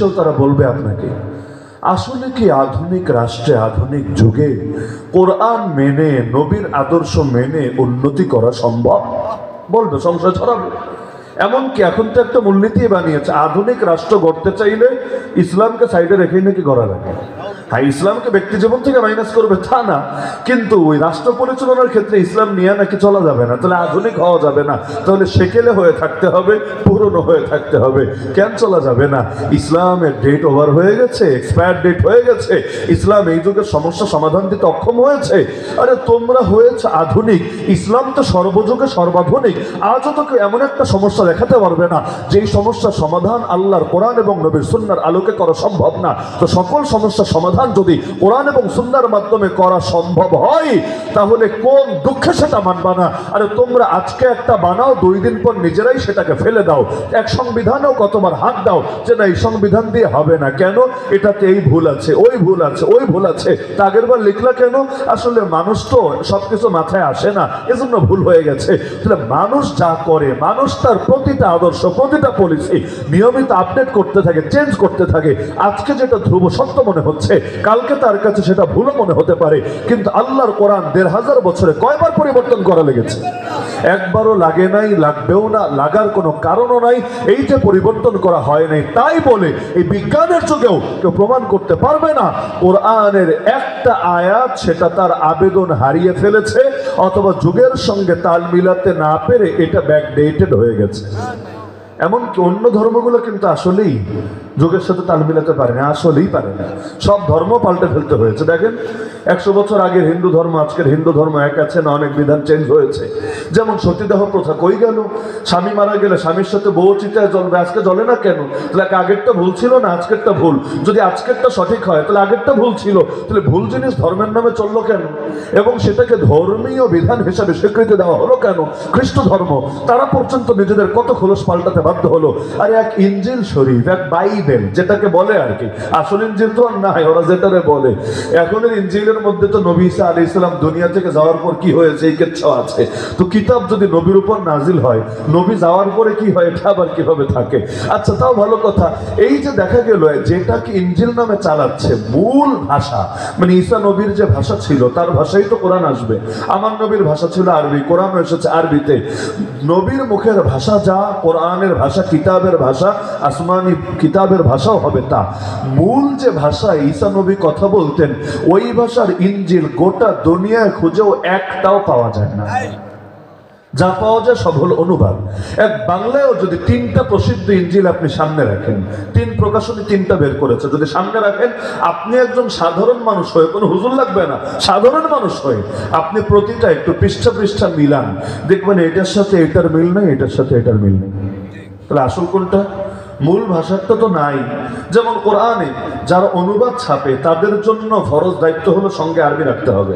এসেও তারা বলবে আপনাকে, আসলে কি আধুনিক রাষ্ট্রে আধুনিক যুগে কোরআন মেনে নবীর আদর্শ মেনে উন্নতি করা সম্ভব? বলবে, সংশয় ছড়াবে। এমনকি এখন তো একটা মূলনীতি বানিয়েছে, আধুনিক রাষ্ট্র গড়তে চাইলে ইসলামকে সাইডে রেখেই নাকি গড়া লাগে। হ্যাঁ, ইসলামকে ব্যক্তি জীবন থেকে মাইনাস করবে তা না, কিন্তু ওই রাষ্ট্র পরিচালনার ক্ষেত্রে ইসলাম নিয়ে নাকি চলা যাবে না, তাহলে আধুনিক হওয়া যাবে না, তাহলে সেকেলে হয়ে থাকতে হবে, পুরনো হয়ে থাকতে হবে। কেন চলা যাবে না? ইসলামের ডেট ওভার হয়ে গেছে, এক্সপায়ার ডেট হয়ে গেছে। ইসলাম এই যুগের সমস্যা সমাধান দিতে অক্ষম হয়েছে। আরে তোমরা হয়েছে আধুনিক, ইসলাম তো সর্বযুগে সর্বাধুনিক। আজও তোকে এমন একটা সমস্যা দেখাতে পারবে না যেই সমস্যার সমাধান আল্লাহর কোরআন এবং নবীর সুন্নাহর আলোকে করা সম্ভব না। তো সকল সমস্যার সমাধান যদি কোরআন এবং সুন্নাহর মাধ্যমে করা সম্ভব হয়, তাহলে কোন দুঃখে সেটা মানবা না? আরে তোমরা আজকে একটা বানাও, 2 দিন পর নিজেরাই সেটাকে ফেলে দাও। এক সংবিধানেও কতবার হাত দাও যে না, এই সংবিধান দিয়ে হবে না, কেন? এটাতে এই ভুল আছে, ওই ভুল আছে, ওই ভুল আছে। তা আগের বার লিখলা কেন? আসলে মানুষ তো সবকিছু মাথায় আসে না, এজন্য ভুল হয়ে গেছে। তাহলে মানুষ যা করে, মানুষ তার প্রতিটা আদর্শ, প্রতিটা পলিসি নিয়মিত আপডেট করতে থাকে, চেঞ্জ করতে থাকে। আজকে যেটা ধ্রুব সত্য মনে হচ্ছে, কালকে তার কাছে সেটা ভুল মনে হতে পারে। কিন্তু আল্লাহর কোরআন 1500 বছরে কয়বার পরিবর্তন করা লেগেছে? একবারও লাগে নাই, লাগবেও না, লাগার কোনো কারণও নাই। এই যে পরিবর্তন করা হয় নাই, তাই বলে এই বিজ্ঞানের যুগেও কেউ প্রমাণ করতে পারবে না কোরআনের একটা আয়াত সেটা তার আবেদন হারিয়ে ফেলেছে, অথবা যুগের সঙ্গে তাল মিলাতে না পেরে এটা ব্যাকডেটেড হয়ে গেছে। এমনকি অন্য ধর্মগুলো কিন্তু আসলেই যুগের সাথে তাল মিলাতে পারে না, আসলেই পারে না। সব ধর্ম পাল্টে ফেলতে হয়েছে। দেখেন, 100 বছর আগের হিন্দু ধর্ম আজকের হিন্দু ধর্ম এক আছে না? অনেক বিধান চেঞ্জ হয়েছে। যেমন সতীদাহ প্রথা কই গেল? স্বামী মারা গেলে স্বামীর সাথে বউ চিতায় জ্বলবে, আজকে জ্বলে না কেন? তাহলে আগেরটা ভুল ছিল না, আজকেরটা ভুল? যদি আজকেরটা সঠিক হয় তাহলে আগেরটা ভুল ছিল, তাহলে ভুল জিনিস ধর্মের নামে চললো কেন? এবং সেটাকে ধর্মীয় বিধান হিসাবে স্বীকৃতি দেওয়া হলো কেন? খ্রিস্ট ধর্ম তারা পর্যন্ত নিজেদের কত খোলস পাল্টাতে বাধ্য হলো। আর এক ইনজিল শরীফ, এক বাইবেল যেটাকে বলে আর কি, আসল ইনজিল তো আর নাই, ওরা যেটারে বলে। এখনের ইনজিলের মধ্যে তো নবী ঈসা আলাইহিস সালাম দুনিয়া থেকে যাওয়ার পর কি হয়েছে এই কেচ্ছাও আছে। তো কিতাব যদি নবীর উপর নাজিল হয়, নবী যাওয়ার পরে কি হয় এটা আবার কিভাবে থাকে? আচ্ছা, তাও ভালো কথা। এই যে দেখা গেল যেটাকে ইনজিল নামে চালাচ্ছে, মূল ভাষা মানে ঈসা নবীর যে ভাষা ছিল তার ভাষাই তো কোরআন আসবে। আমার নবীর ভাষা ছিল আরবি, কোরআন এসেছে আরবিতে। নবীর মুখের ভাষা যা, কোরআনের ভাষা, কিতাবের ভাষা, আসমানি কিতাবের ভাষাও হবে তা। মূল যে ভাষা ঈসা নবী কথা বলতেন, ওই ভাষার ইনজিল গোটা দুনিয়ায় খুঁজেও একটাও পাওয়া যায় না। যা পাওয়া যায় সব হলো অনুবাদ। এক বাংলায়ও যদি 3টা প্রসিদ্ধ ইনজিল আপনি সামনে রাখেন, 3 প্রকাশনী 3টা বের করেছে, যদি সামনে রাখেন, আপনি একজন সাধারণ মানুষ হয়ে, কোনো হুজুর লাগবে না, সাধারণ মানুষ হয়ে আপনি প্রতিটা একটু পৃষ্ঠা পৃষ্ঠা মিলান, দেখবেন এটার সাথে এটার মিল নেই, এটার সাথে এটার মিল নেই। তাহলে আসল কোনটা? মূল ভাষাটা তো নাই। যেমন কোরআনে যারা অনুবাদ ছাপে তাদের জন্য ফরজ দায়িত্ব হলো সঙ্গে আরবি রাখতে হবে।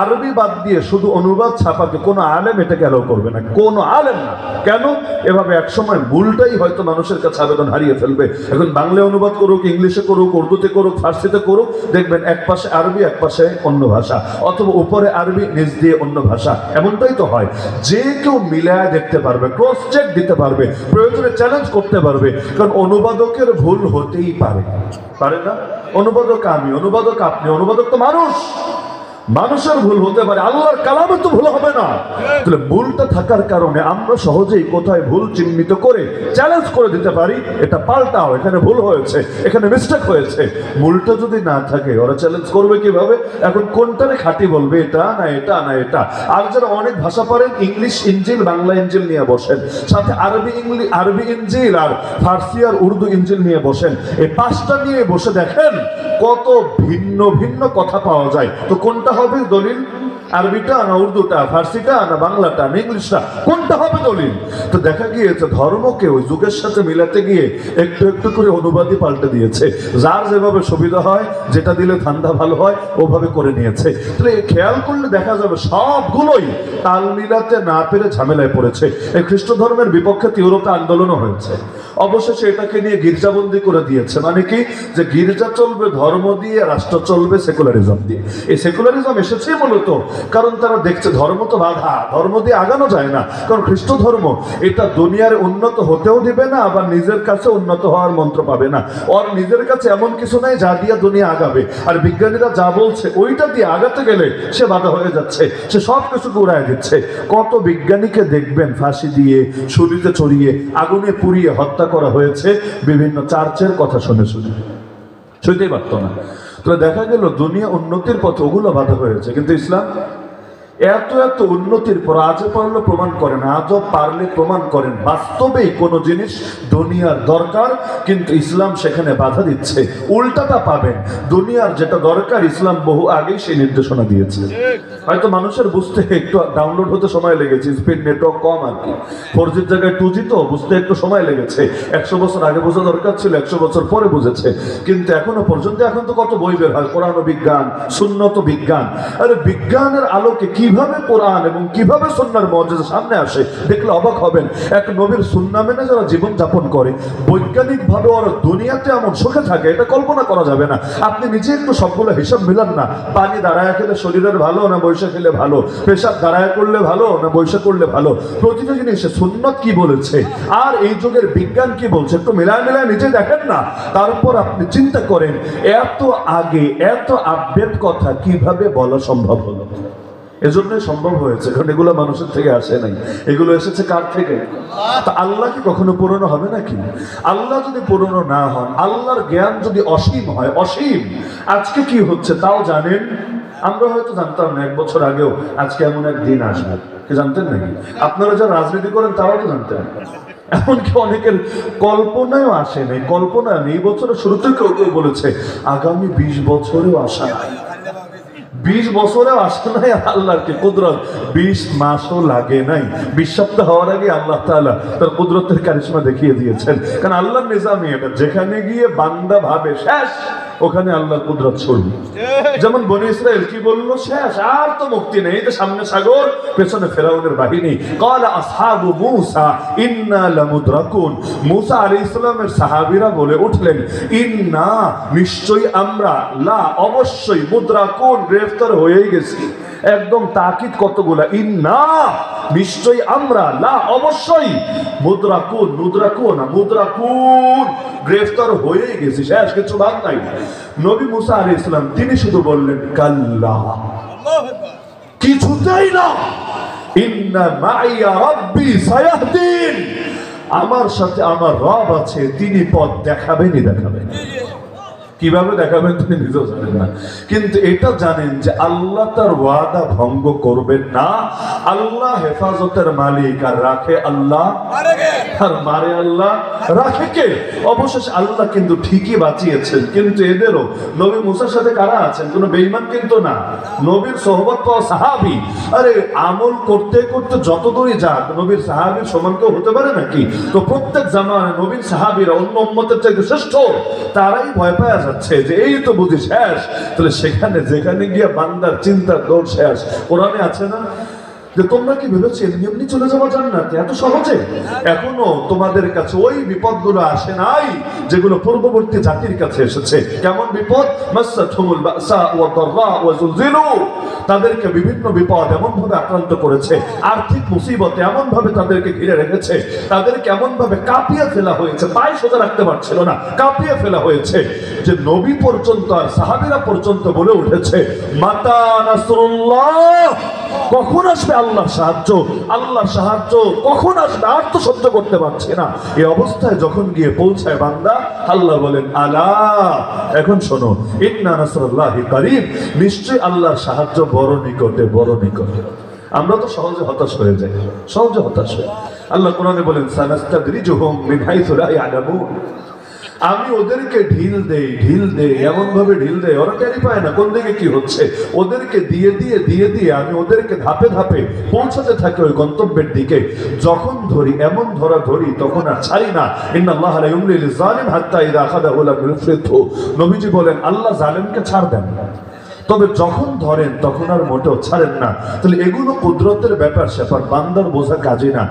আরবি বাদ দিয়ে শুধু অনুবাদ ছাপাকে কোনো আলেম এটাকে অ্যালাউ করবে না, কোনো আলেম না। কেন? এভাবে একসময় মূলটাই হয়তো মানুষের কাছে আবেদন হারিয়ে ফেলবে। এখন বাংলা অনুবাদ করুক, ইংলিশে করুক, উর্দুতে করুক, ফার্সিতে করুক, দেখবেন এক পাশে আরবি এক পাশে অন্য ভাষা, অথবা উপরে আরবি নিচ দিয়ে অন্য ভাষা। এমনটাই তো হয়। যে কেউ মিলায় দেখতে পারবে, ক্রস চেক দিতে পারবে, প্রয়োজনে চ্যালেঞ্জ করতে পারবে। কারণ অনুবাদকের ভুল হতেই পারে, পারে না? অনুবাদক আমি, অনুবাদক আপনি, অনুবাদক তো মানুষ, মানুষের ভুল হতে পারে, আল্লাহর কালামে তো ভুল হবে না। তাহলে ভুলটা থাকার কারণে আমরা সহজেই কোথায় ভুল চিহ্নিত করে চ্যালেঞ্জ করে দিতে পারি, এটা পাল্টাও, এখানে ভুল হয়েছে, এখানে মিস্টেক হয়েছে। মূলটা যদি না থাকে ওরা চ্যালেঞ্জ করবে কিভাবে? এখন কোনটারে খাঁটি বলবে? এটা না এটা না এটা। আর যারা অনেক ভাষা পারেন, ইংলিশ ইনজিল বাংলা ইনজিল নিয়ে বসেন, সাথে আরবি ইনজিল আর ফার্সি আর উর্দু ইনজিল নিয়ে বসেন। এই 5টা নিয়ে বসে দেখেন কত ভিন্ন ভিন্ন কথা পাওয়া যায়। তো কোনটা হবে দলিল? আরবিটা না উর্দুটা, ফার্সিটা না বাংলাটা না ইংলিশটা, কোনটা হবে দলিল? তো দেখা গিয়েছে ধর্মকে ওই যুগের সাথে মিলাতে গিয়ে একটু একটু করে অনুবাদই পাল্টে দিয়েছে। যার যেভাবে সুবিধা হয়, যেটা দিলে ধান্দা ভালো হয়, ওভাবে করে নিয়েছে। তাহলে খেয়াল করলে দেখা যাবে সবগুলোই তাল মিলাতে না পেরে ঝামেলায় পড়েছে। এই খ্রিস্ট ধর্মের বিপক্ষে ইউরোপে আন্দোলনও হয়েছে। অবশেষে এটাকে নিয়ে গির্জাবন্দি করে দিয়েছে। মানে কি? যে গির্জা চলবে ধর্ম দিয়ে, রাষ্ট্র চলবে সেকুলারিজম দিয়ে। এই সেকুলারিজম এসেছে মূলত কারণ তারা দেখছে ধর্ম তো বাধা, ধর্ম দিয়ে আগানো যায় না। কারণ খ্রিস্ট ধর্ম এটা দুনিয়ার উন্নত হতেও দিবে না, আবার নিজের কাছে উন্নত হওয়ার মন্ত্র পাবে না। ওর নিজের কাছে এমন কিছু নাই যা দিয়ে দুনিয়া আগাবে, আর বিজ্ঞানীরা যা বলছে ওইটা দিয়ে আগাতে গেলে সে বাধা হয়ে যাচ্ছে, সে সব কিছুকে উড়ায় দিচ্ছে। কত বিজ্ঞানীকে দেখবেন ফাঁসি দিয়ে, ছুরিতে চড়িয়ে, আগুনে পুড়িয়ে হত্যা করা হয়েছে বিভিন্ন চার্চের কথা শুনে শুনে, শুনতেই পারতো না। তো দেখা গেল দুনিয়া উন্নতির পথে ওগুলো বাধা হয়েছে। কিন্তু ইসলাম এত এত উন্নতির পর আজও পারলে প্রমাণ করেন, আজও পারলে প্রমাণ করেন বাস্তবেই কোনো জিনিস দুনিয়ার দরকার, কিন্তু ইসলাম সেখানে বাধা দিচ্ছে। উল্টাটা পাবেন, দুনিয়ার যেটা দরকার ইসলাম বহু আগেই সেই নির্দেশনা দিয়েছে। হয়তো মানুষের বুঝতে একটু ডাউনলোড হতে সময় লেগেছে, স্পিড নেটওয়ার্ক কম আর কি, 4G জায়গায় 2G, তো বুঝতে একটু সময় লেগেছে। 100 বছর আগে বোঝা দরকার ছিল, 100 বছর পরে বুঝেছে। কিন্তু এখনো পর্যন্ত, এখন তো কত বই বের হয়, কোরআন ও বিজ্ঞান, সুন্নত বিজ্ঞান। আরে বিজ্ঞানের আলোকে কিভাবে কোরআন এবং কিভাবে সুন্নাহর মুজিজা সামনে আসে দেখলে অবাক হবেন। এক নবীর সুন্নাহ মেনে যারা জীবন যাপন করে, বৈজ্ঞানিক ভাবে ওরা দুনিয়াতে এমন সুখে থাকে এটা কল্পনা করা যাবে না। আপনি নিজে একটু সবগুলো হিসাব মিলান না, পানি দাঁড়ায় খেলে শরীরের ভালো না বৈশা খেলে ভালো, পেশাব দাঁড়ায় করলে ভালো না বৈশা করলে ভালো, প্রতিটা জিনিসে সুন্নাত কি বলেছে আর এই যুগের বিজ্ঞান কি বলছে একটু মিলায় মিলায় নিজে দেখেন না। তারপর আপনি চিন্তা করেন এত আগে এত আপডেট কথা কিভাবে বলা সম্ভব হলো। এজন্যই সম্ভব হয়েছে, কারণ এগুলো মানুষের থেকে আসে নাই, এগুলো এসেছে কার থেকে? তা আল্লাহ কি কখনো পুরনো হবে নাকি? আল্লাহ যদি পুরনো না হন, আল্লাহর জ্ঞান যদি অসীম হয়, অসীম, আজকে কি হচ্ছে তাও জানেন। আমরা হয়তো জানতাম না 1 বছর আগেও আজকে এমন এক দিন আসবে, কি জানতেন নাকি? আপনারা যারা রাজনীতি করেন তারাও তো জানতেন। এমনকি অনেকের কল্পনায়ও আসে নাই, কল্পনা নেই। এই বছরের শুরুতে কেউ কেউ বলেছে আগামী 20 বছরেও আসা নাই, 20 বছরেও আসে নাই। আল্লাহর কি কুদরত, 20 মাসও লাগে নাই। 20 সপ্তাহ হওয়ার আগে আল্লাহ তাআলা তার কুদরতের কারিশমা দেখিয়ে দিয়েছেন। কারণ আল্লাহর নিজামই এটা, যেখানে গিয়ে বান্দা ভাবে শেষ, ওখানে আল্লাহর কুদরত ছড়বে। যেমন বনি ইসরাইল কি বললো, শেষ, আর তো মুক্তি নেই, তো সামনে সাগর, পেছনে ফেরাউনের বাহিনী। ক্বালা আসহাবু মূসা ইন্না লামুদরাকুন, মূসা আলাইহিস সালামের সাহাবীরা বলে উঠলেন, ইন্না, নিশ্চয়ই আমরা, লা, অবশ্যই, মুদরাকুন, গ্রেফতার হয়েই গেছি। একদম তাকিদ কতগুলা, ইন্না, নিশ্চয়ই আমরা, লা, অবশ্যই, মুদরাকুন, মুদরাকুন না, মুদরাকুন, গ্রেফতার হয়েই গেছি, শেষ, কিছু বাদ নাই। নবী মুসা আলাইহিস সালাম তিনি শুধু বললেন কাল্লা, কিছুতেই না, ইন্না মাইয়া রাব্বি সায়াহদিন, আমার সাথে আমার রব আছে, তিনি পথ দেখাবেনই দেখাবেন। কিভাবে দেখাবেন তিনি নিজেও জানেন না, কিন্তু এটা জানেন যে আল্লাহ তার ওয়াদা ভঙ্গ করবেন না। আল্লাহ হেফাজতের মালিক, আর রাখে আল্লাহ, আর মারে আল্লাহ, রাখে কে? অবশেষে আল্লাহ কিন্তু ঠিকই বাঁচিয়েছেন। কিন্তু এদেরও, নবী মুসার সাথে কারা আছেন? কোন বেঈমান কিন্তু না, নবীর সোহবত পাওয়া সাহাবী। আরে আমল করতে করতে যত দূরই যাক, নবীর সাহাবীর সমান কেউ হতে পারে নাকি? তো প্রত্যেক জামানায় নবীর সাহাবীরা অন্য উম্মতের চাইতে শ্রেষ্ঠ, তারাই ভয় পায় যাচ্ছে যে এই তো বুঝি শেষ। তাহলে সেখানে যেখানে গিয়ে বান্দার চিন্তার দৌড় শেষ। কোরআনে আছে না যে তোমরা কি ভেবেছো এমনি চলে যাওয়া জান্নাতে এত সহজে? এখনো তোমাদের কাছে ওই বিপদগুলো আসে নাই যেগুলো পূর্ববর্তী জাতির কাছে এসেছে। কেমন বিপদ? মাসাতহুমুল বাসা ওয়া দাররা ওয়া যুলজিলু, তাদেরকে বিভিন্ন বিপদ এমন ভাবে আক্রান্ত করেছে, আর্থিক মুসিবতে এমন ভাবে তাদেরকে ঘিরে রেখেছে, তাদেরকে এমন ভাবে কাঁপিয়ে ফেলা হয়েছে, পায়ে সোজা রাখতে পারছিল না, কাঁপিয়ে ফেলা হয়েছে, যে নবী পর্যন্ত আর সাহাবীরা পর্যন্ত বলে উঠেছে মাতা নাসরুল্লাহ, কখন আসবে আল্লাহর সাহায্য, আল্লাহর সাহায্য কখন আসবে, আর তো সহ্য করতে পারছে না। এই অবস্থায় যখন গিয়ে পৌঁছায় বান্দা, আল্লাহ বলেন আলা, এখন শোনো, ইন্না নাসরুল্লাহি কারীব, নিশ্চয়ই আল্লাহর সাহায্য বড় নিকটে, বড় নিকটে। আমরা তো সহজে হতাশ হয়ে যাই, সহজে হতাশ হই। আল্লাহ কোরআনে বলেন সানাস্তাদরিজুহুম মিন হাইসু লা ইয়ালামুন, আমি ওদেরকে ঢিল দেই, এমন ভাবে ঢিল দেই ওরা টেরি পায় না কোন দিকে কি হচ্ছে। ওদেরকে দিয়ে দিয়ে আমি ওদেরকে ধাপে ধাপে পৌঁছাতে থাকি ওই গন্তব্যের দিকে। যখন ধরি, এমন ধরি, তখন আর ছাড়ি না। ইন্নাল্লাহ লা ইউমলি লিয-যালিম হাত্তা ইযা আখাযাহু লাম ইউফলিতহু, নবীজি বলেন আল্লাহ জালেমকে ছাড় দেন না, তবে যখন ধরেন তখন আর মোটেও ছাড়েন না। তাহলে এগুলো কুদরতের ব্যাপার স্যাপার, বান্দার বোঝা কাজে না।